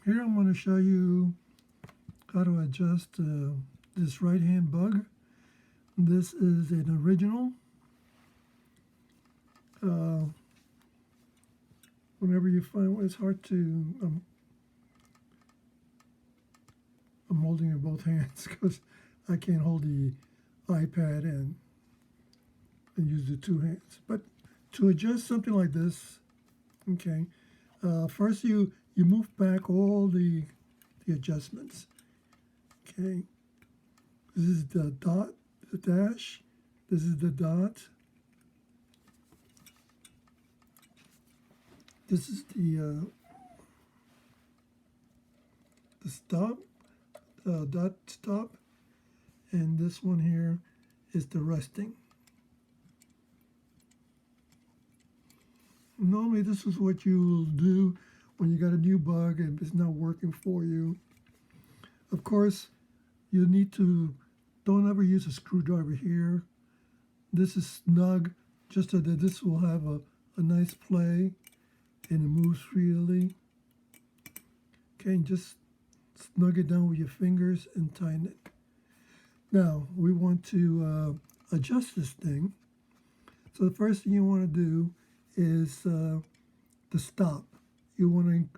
Here I'm going to show you how to adjust this right hand bug. This is an original. Whenever you find it's hard to, I'm holding it in both hands because I can't hold the iPad and use the two hands. But to adjust something like this, okay, first you move back all the adjustments. Okay, this is the dot, the dash. This is the dot. This is the stop, dot stop, and this one here is the resting. Normally this is what you'll do when you got a new bug and it's not working for you. Of course, you need to, don't ever use a screwdriver here. This is snug, just so that this will have a nice play and it moves freely. Okay, and just snug it down with your fingers and tighten it. Now, we want to adjust this thing. So the first thing you want to do is the stop. You want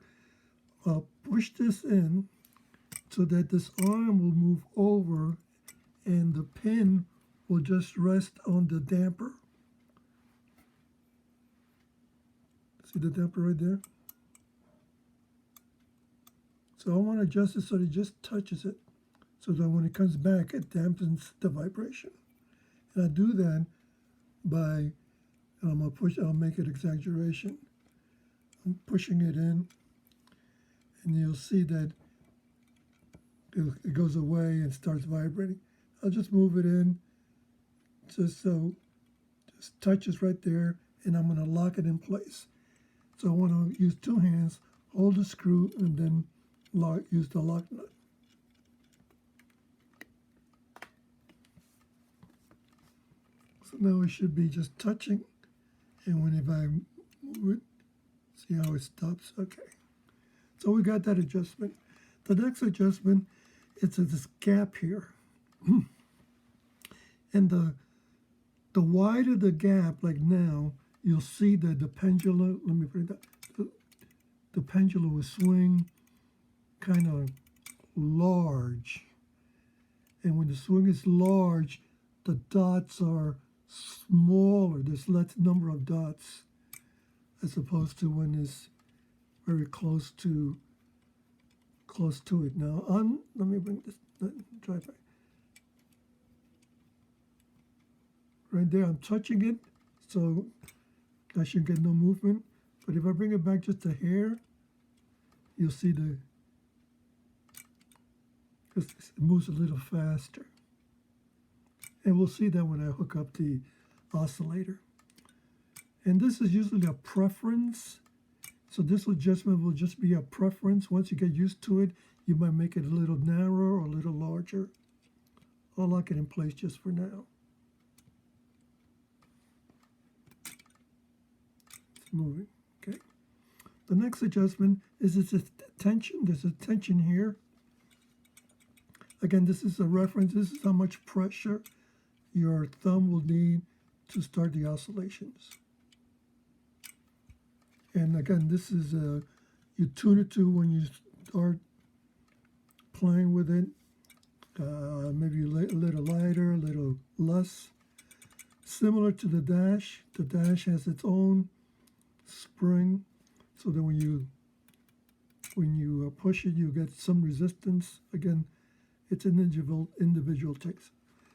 to push this in so that this arm will move over and the pin will just rest on the damper. See the damper right there? So I want to adjust it so that it just touches it, so that when it comes back, it dampens the vibration. And I do that by, I'm gonna push, I'll make it exaggeration. I'm pushing it in, and you'll see that it goes away and starts vibrating. I'll just move it in, just touches right there, and I'm gonna lock it in place. So I want to use two hands, hold the screw, and then use the lock nut. So now it should be just touching, and if I move it, see how it stops? Okay. So we got that adjustment. The next adjustment is this gap here. And the wider the gap, like now, you'll see that the pendulum, let me bring that, the pendulum will swing kind of large. And when the swing is large, the dots are smaller. There's less number of dots as opposed to when it's very close to it. Now, let me bring this, drive back. Right there, I'm touching it, so I should get no movement. But if I bring it back just a hair, you'll see it moves a little faster. And we'll see that when I hook up the oscillator. And this is usually a preference. So this adjustment will just be a preference. Once you get used to it, you might make it a little narrower or a little larger. I'll lock it in place just for now. It's moving, okay? The next adjustment is this tension. There's a tension here. Again, this is a reference. This is how much pressure your thumb will need to start the oscillations. And again, this is you tune it to when you start playing with it. Maybe a little lighter, a little less. Similar to the dash. The dash has its own spring, so that when you push it, you get some resistance. Again, it's an individual takes.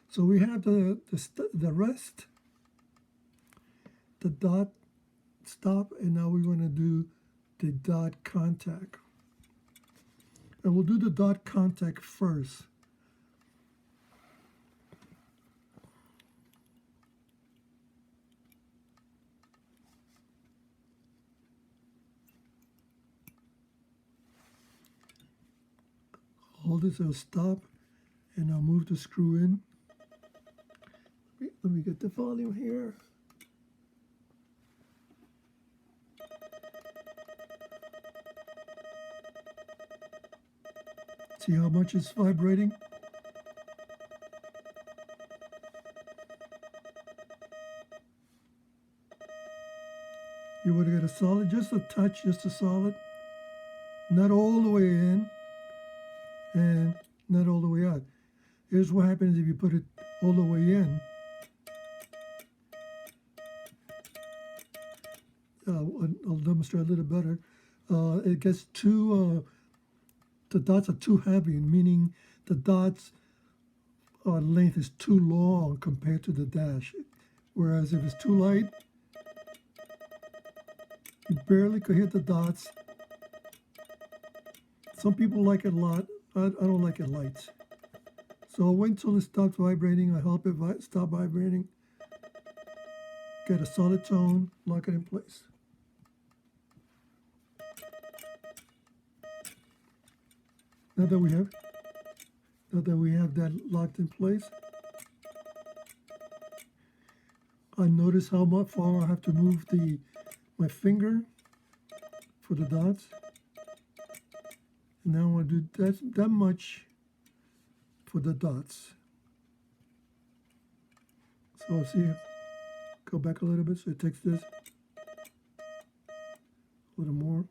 So we have the rest, the dot stop, and now we're going to do the dot contact. And we'll do the dot contact first. Hold it, so stop, and I'll move the screw in. Let me get the volume here. See how much it's vibrating? You want to get a solid, just a touch, just a solid. Not all the way in and not all the way out. Here's what happens if you put it all the way in. I'll demonstrate a little better. It gets too, the dots are too heavy, meaning the dots length is too long compared to the dash. Whereas if it's too light, you barely could hit the dots. Some people like it a lot. I don't like it light. So I'll wait until it stops vibrating. I help it stop vibrating. Get a solid tone, lock it in place. Now that we have that locked in place, I notice how much far I have to move my finger for the dots. And now I want to do that much for the dots. So see, go back a little bit, so it takes this a little more.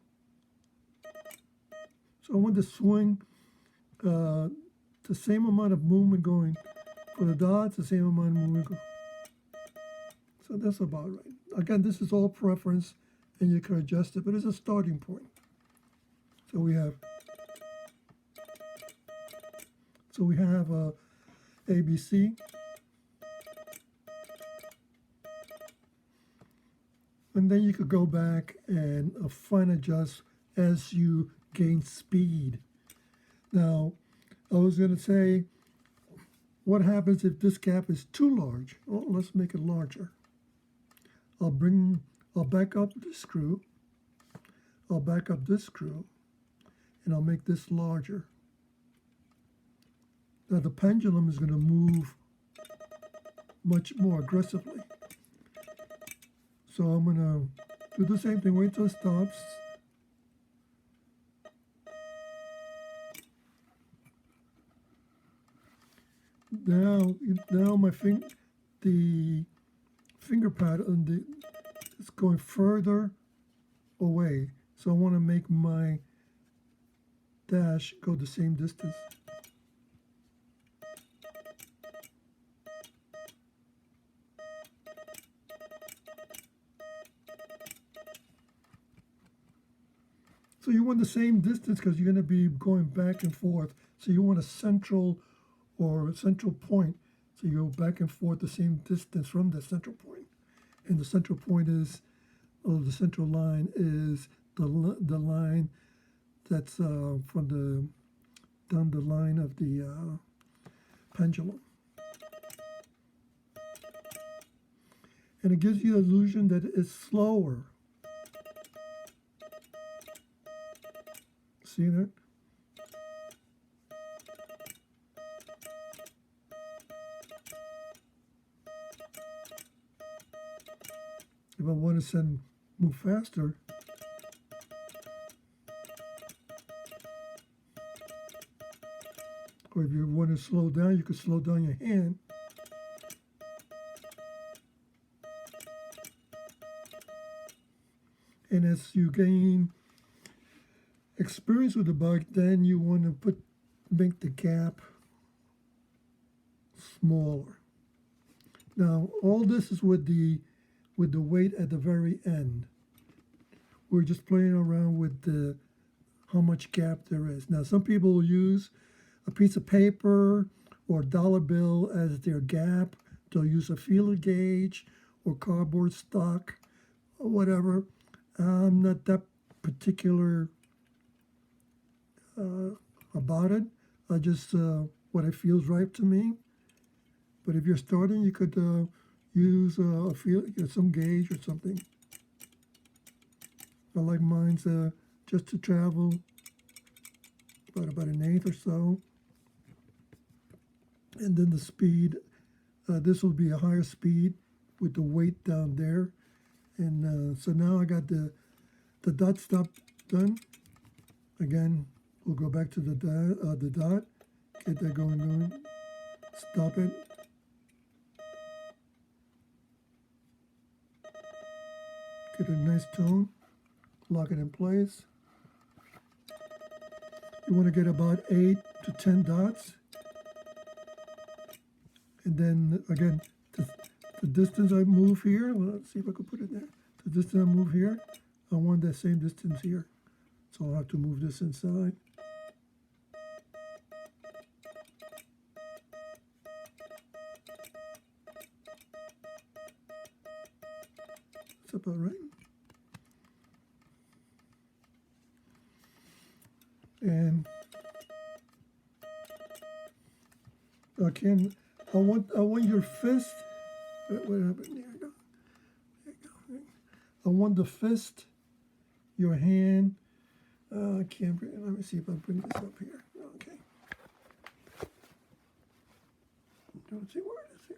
So I want to swing the same amount of movement going for the dots, the same amount of movement going. So that's about right. Again, this is all preference, and you can adjust it, but it's a starting point. So we have ABC. And then you could go back and fine adjust as you gain speed. Now, I was going to say, what happens if this gap is too large? Well, let's make it larger. I'll back up this screw. I'll back up this screw, and I'll make this larger. Now the pendulum is going to move much more aggressively. So I'm going to do the same thing, wait till it stops. Now the finger pad is going further away. So I want to make my dash go the same distance. So you want the same distance because you're going to be going back and forth. So you want a central point. So you go back and forth the same distance from the central point. And the central point is, the central line is the line that's down the line of the pendulum. And it gives you the illusion that it's slower. See that? If I want to move faster, or if you want to slow down, you can slow down your hand. And as you gain experience with the bug, then you want to make the gap smaller. Now, all this is with the weight at the very end. We're just playing around with how much gap there is. Now, some people will use a piece of paper or a dollar bill as their gap. They'll use a feeler gauge or cardboard stock or whatever. I'm not that particular about it. I just what it feels right to me. But if you're starting, you could use some gauge or something. I like mine's just to travel about an eighth or so. And then the speed, this will be a higher speed with the weight down there. And so now I got the dot stop done. Again, We'll go back to the dot, get that going, stop it. Get a nice tone, lock it in place. You want to get about 8 to 10 dots. And then again, the distance I move here, well, let's see if I can put it there. The distance I move here, I want that same distance here. So I'll have to move this inside. That's about right. And again, I want your fist. What happened? There you go. There you go. I want the fist, your hand. I can't bring. Let me see if I bring this up here. Okay. Don't see where it is here.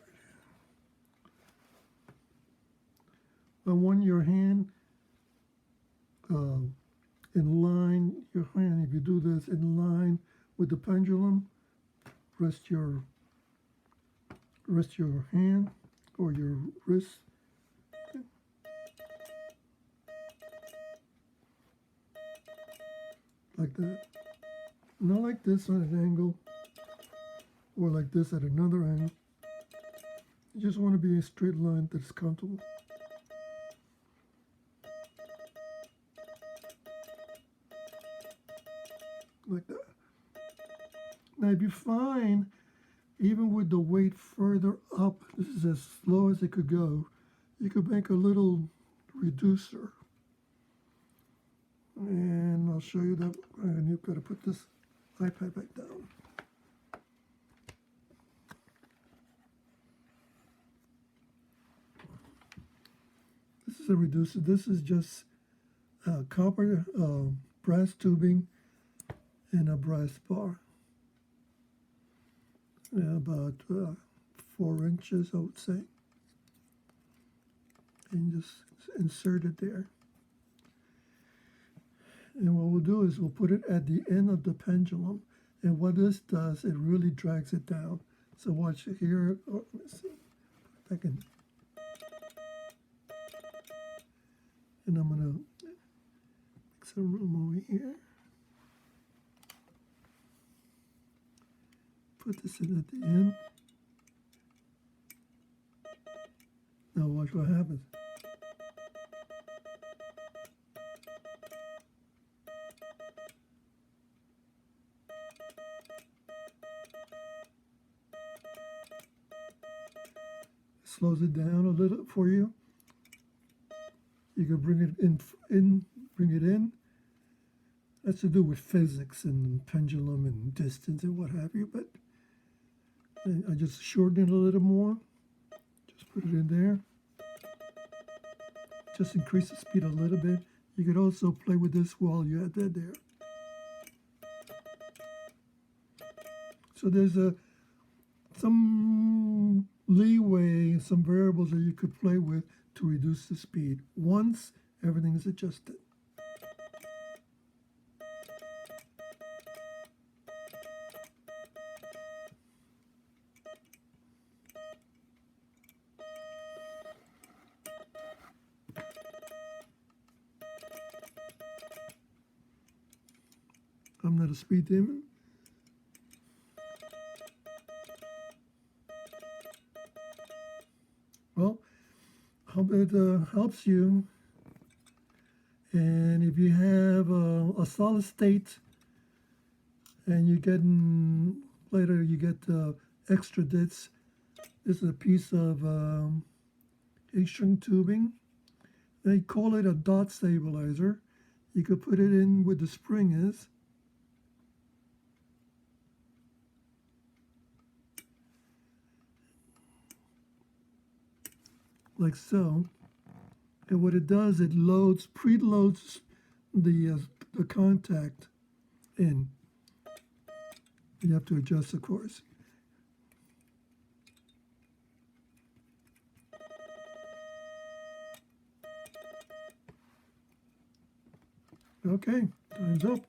I want your hand in line. Your hand, if you do this in line with the pendulum, rest your hand or your wrist. Like that. Not like this on an angle or like this at another angle. You just want to be a straight line that's comfortable. Like that. Now if you find, even with the weight further up, this is as slow as it could go, you could make a little reducer. And I'll show you that. And you've got to put this iPad back down. This is a reducer. This is just copper brass tubing and a brass bar. About 4 inches, I would say. And just insert it there. And what we'll do is we'll put it at the end of the pendulum. And what this does, it really drags it down. So watch here. Oh, let's see. Back in. And I'm going to make some room over here. Put this in at the end. Now watch what happens. Slows it down a little for you. You can bring it bring it in. That's to do with physics and pendulum and distance and what have you, but I just shorten it a little more. Just put it in there. Just increase the speed a little bit. You could also play with this while you had that there. So there's some leeway, some variables that you could play with to reduce the speed once everything is adjusted. I'm not a speed demon. Well, hope it helps you. And if you have a solid state and you get later you get extra bits, this is a piece of 8-string tubing. They call it a dot stabilizer. You could put it in where the spring is. Like so, and what it does, it preloads the contact in. You have to adjust, of course. Okay, time's up.